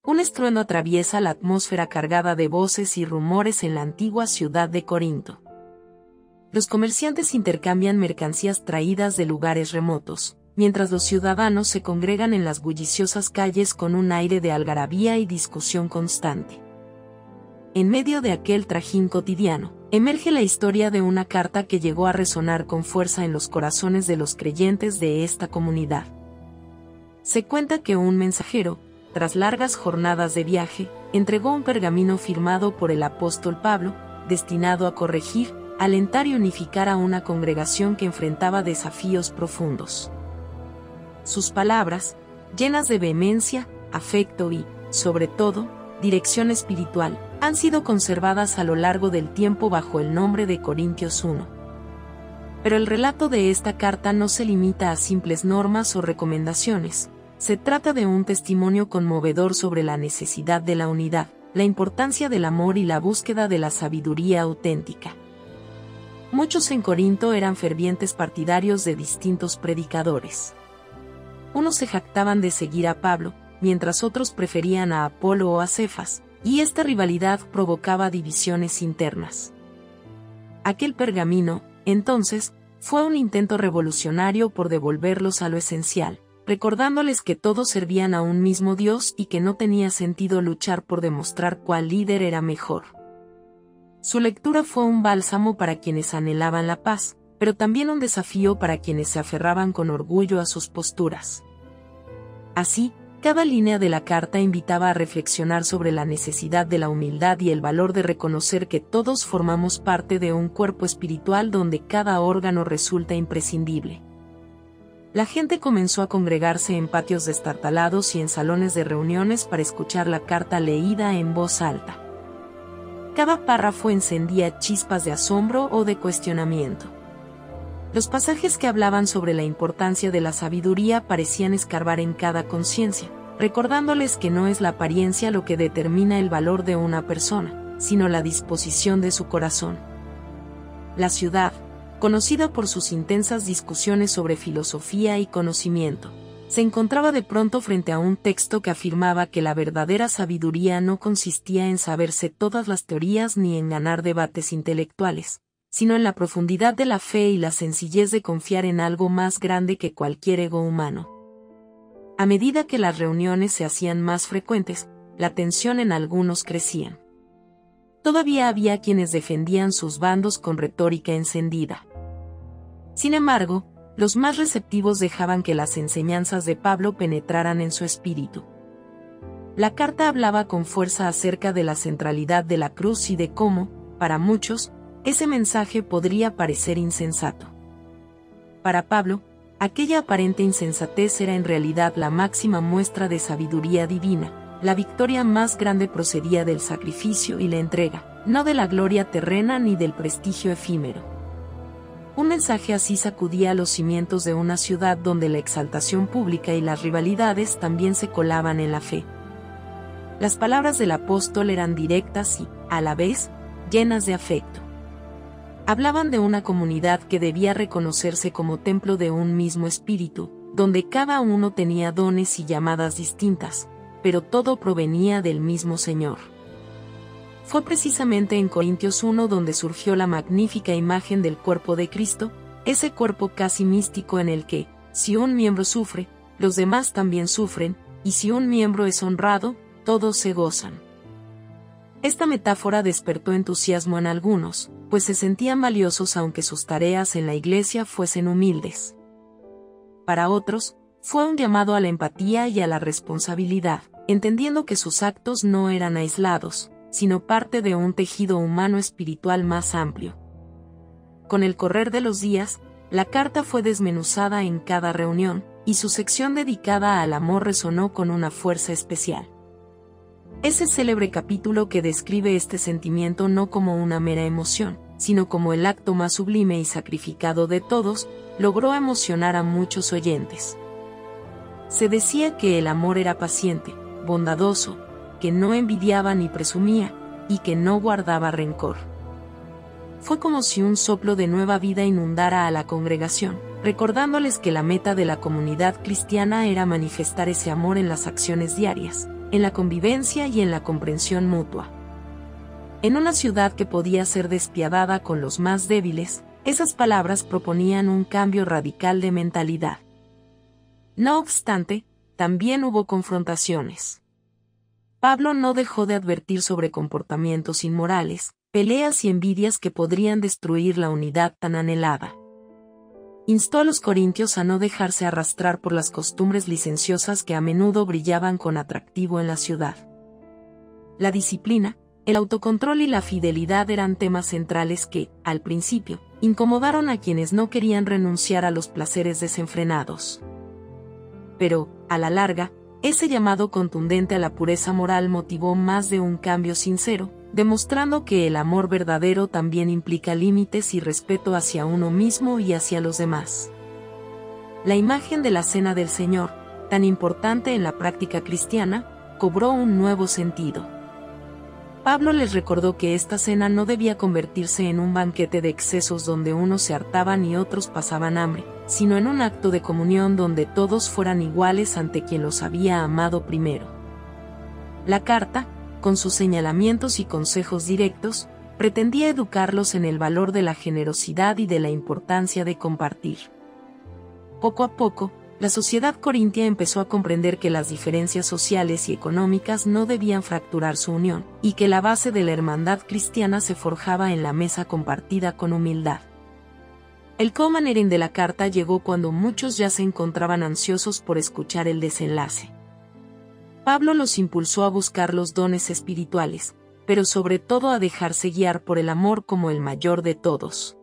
Un estruendo atraviesa la atmósfera cargada de voces y rumores en la antigua ciudad de Corinto. Los comerciantes intercambian mercancías traídas de lugares remotos, mientras los ciudadanos se congregan en las bulliciosas calles con un aire de algarabía y discusión constante. En medio de aquel trajín cotidiano, emerge la historia de una carta que llegó a resonar con fuerza en los corazones de los creyentes de esta comunidad. Se cuenta que un mensajero, tras largas jornadas de viaje, entregó un pergamino firmado por el apóstol Pablo, destinado a corregir, alentar y unificar a una congregación que enfrentaba desafíos profundos. Sus palabras, llenas de vehemencia, afecto y, sobre todo, dirección espiritual, han sido conservadas a lo largo del tiempo bajo el nombre de Corintios 1. Pero el relato de esta carta no se limita a simples normas o recomendaciones. Se trata de un testimonio conmovedor sobre la necesidad de la unidad, la importancia del amor y la búsqueda de la sabiduría auténtica. Muchos en Corinto eran fervientes partidarios de distintos predicadores. Unos se jactaban de seguir a Pablo, mientras otros preferían a Apolo o a Cefas, y esta rivalidad provocaba divisiones internas. Aquel pergamino, entonces, fue un intento revolucionario por devolverlos a lo esencial, recordándoles que todos servían a un mismo Dios y que no tenía sentido luchar por demostrar cuál líder era mejor. Su lectura fue un bálsamo para quienes anhelaban la paz, pero también un desafío para quienes se aferraban con orgullo a sus posturas. Así, cada línea de la carta invitaba a reflexionar sobre la necesidad de la humildad y el valor de reconocer que todos formamos parte de un cuerpo espiritual donde cada órgano resulta imprescindible. La gente comenzó a congregarse en patios destartalados y en salones de reuniones para escuchar la carta leída en voz alta. Cada párrafo encendía chispas de asombro o de cuestionamiento. Los pasajes que hablaban sobre la importancia de la sabiduría parecían escarbar en cada conciencia, recordándoles que no es la apariencia lo que determina el valor de una persona, sino la disposición de su corazón. La ciudad, conocida por sus intensas discusiones sobre filosofía y conocimiento, se encontraba de pronto frente a un texto que afirmaba que la verdadera sabiduría no consistía en saberse todas las teorías ni en ganar debates intelectuales, sino en la profundidad de la fe y la sencillez de confiar en algo más grande que cualquier ego humano. A medida que las reuniones se hacían más frecuentes, la tensión en algunos crecía. Todavía había quienes defendían sus bandos con retórica encendida. Sin embargo, los más receptivos dejaban que las enseñanzas de Pablo penetraran en su espíritu. La carta hablaba con fuerza acerca de la centralidad de la cruz y de cómo, para muchos, ese mensaje podría parecer insensato. Para Pablo, aquella aparente insensatez era en realidad la máxima muestra de sabiduría divina. La victoria más grande procedía del sacrificio y la entrega, no de la gloria terrena ni del prestigio efímero. Un mensaje así sacudía los cimientos de una ciudad donde la exaltación pública y las rivalidades también se colaban en la fe. Las palabras del apóstol eran directas y, a la vez, llenas de afecto. Hablaban de una comunidad que debía reconocerse como templo de un mismo espíritu, donde cada uno tenía dones y llamadas distintas, pero todo provenía del mismo Señor. Fue precisamente en Corintios 1 donde surgió la magnífica imagen del cuerpo de Cristo, ese cuerpo casi místico en el que, si un miembro sufre, los demás también sufren, y si un miembro es honrado, todos se gozan. Esta metáfora despertó entusiasmo en algunos, pues se sentían valiosos aunque sus tareas en la iglesia fuesen humildes. Para otros, fue un llamado a la empatía y a la responsabilidad, entendiendo que sus actos no eran aislados, sino parte de un tejido humano espiritual más amplio. Con el correr de los días, la carta fue desmenuzada en cada reunión, y su sección dedicada al amor resonó con una fuerza especial. Ese célebre capítulo que describe este sentimiento no como una mera emoción, sino como el acto más sublime y sacrificado de todos, logró emocionar a muchos oyentes. Se decía que el amor era paciente, bondadoso, que no envidiaba ni presumía, y que no guardaba rencor. Fue como si un soplo de nueva vida inundara a la congregación, recordándoles que la meta de la comunidad cristiana era manifestar ese amor en las acciones diarias, en la convivencia y en la comprensión mutua. En una ciudad que podía ser despiadada con los más débiles, esas palabras proponían un cambio radical de mentalidad. No obstante, también hubo confrontaciones. Pablo no dejó de advertir sobre comportamientos inmorales, peleas y envidias que podrían destruir la unidad tan anhelada. Instó a los corintios a no dejarse arrastrar por las costumbres licenciosas que a menudo brillaban con atractivo en la ciudad. La disciplina, el autocontrol y la fidelidad eran temas centrales que, al principio, incomodaron a quienes no querían renunciar a los placeres desenfrenados. Pero, a la larga, ese llamado contundente a la pureza moral motivó más de un cambio sincero, demostrando que el amor verdadero también implica límites y respeto hacia uno mismo y hacia los demás. La imagen de la Cena del Señor, tan importante en la práctica cristiana, cobró un nuevo sentido. Pablo les recordó que esta cena no debía convertirse en un banquete de excesos donde unos se hartaban y otros pasaban hambre, sino en un acto de comunión donde todos fueran iguales ante quien los había amado primero. La carta, con sus señalamientos y consejos directos, pretendía educarlos en el valor de la generosidad y de la importancia de compartir. Poco a poco, la sociedad corintia empezó a comprender que las diferencias sociales y económicas no debían fracturar su unión, y que la base de la hermandad cristiana se forjaba en la mesa compartida con humildad. El co-managing de la carta llegó cuando muchos ya se encontraban ansiosos por escuchar el desenlace. Pablo los impulsó a buscar los dones espirituales, pero sobre todo a dejarse guiar por el amor como el mayor de todos.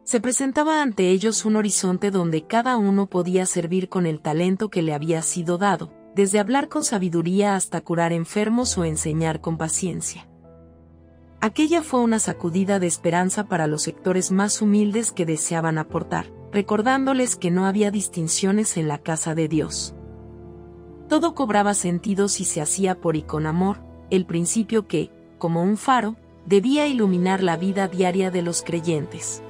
Se presentaba ante ellos un horizonte donde cada uno podía servir con el talento que le había sido dado, desde hablar con sabiduría hasta curar enfermos o enseñar con paciencia. Aquella fue una sacudida de esperanza para los sectores más humildes que deseaban aportar, recordándoles que no había distinciones en la casa de Dios. Todo cobraba sentido si se hacía por y con amor, el principio que, como un faro, debía iluminar la vida diaria de los creyentes.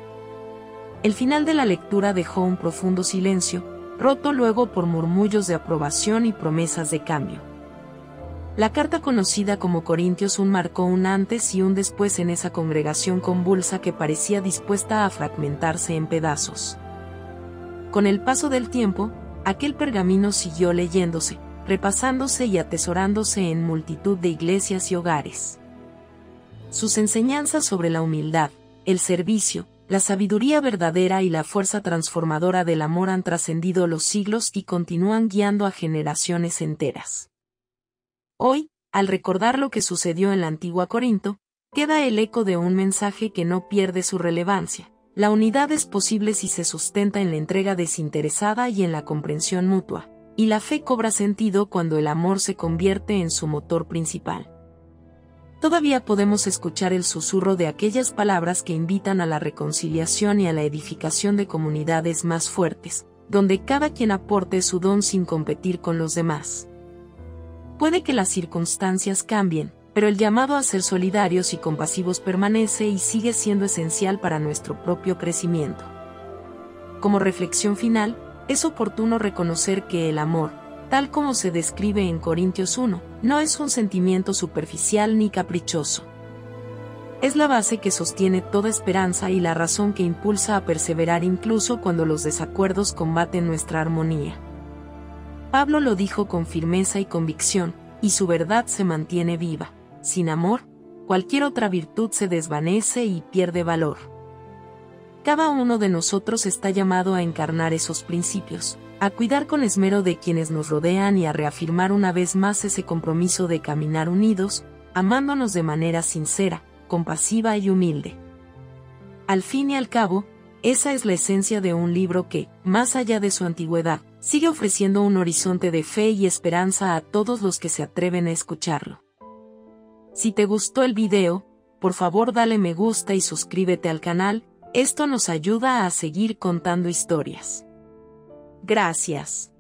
El final de la lectura dejó un profundo silencio, roto luego por murmullos de aprobación y promesas de cambio. La carta conocida como Corintios 1 marcó un antes y un después en esa congregación convulsa que parecía dispuesta a fragmentarse en pedazos. Con el paso del tiempo, aquel pergamino siguió leyéndose, repasándose y atesorándose en multitud de iglesias y hogares. Sus enseñanzas sobre la humildad, el servicio, la sabiduría verdadera y la fuerza transformadora del amor han trascendido los siglos y continúan guiando a generaciones enteras. Hoy, al recordar lo que sucedió en la antigua Corinto, queda el eco de un mensaje que no pierde su relevancia. La unidad es posible si se sustenta en la entrega desinteresada y en la comprensión mutua, y la fe cobra sentido cuando el amor se convierte en su motor principal. Todavía podemos escuchar el susurro de aquellas palabras que invitan a la reconciliación y a la edificación de comunidades más fuertes, donde cada quien aporte su don sin competir con los demás. Puede que las circunstancias cambien, pero el llamado a ser solidarios y compasivos permanece y sigue siendo esencial para nuestro propio crecimiento. Como reflexión final, es oportuno reconocer que el amor, tal como se describe en Corintios 1, no es un sentimiento superficial ni caprichoso. Es la base que sostiene toda esperanza y la razón que impulsa a perseverar incluso cuando los desacuerdos combaten nuestra armonía. Pablo lo dijo con firmeza y convicción, y su verdad se mantiene viva. Sin amor, cualquier otra virtud se desvanece y pierde valor. Cada uno de nosotros está llamado a encarnar esos principios, a cuidar con esmero de quienes nos rodean y a reafirmar una vez más ese compromiso de caminar unidos, amándonos de manera sincera, compasiva y humilde. Al fin y al cabo, esa es la esencia de un libro que, más allá de su antigüedad, sigue ofreciendo un horizonte de fe y esperanza a todos los que se atreven a escucharlo. Si te gustó el video, por favor dale me gusta y suscríbete al canal, esto nos ayuda a seguir contando historias. Gracias.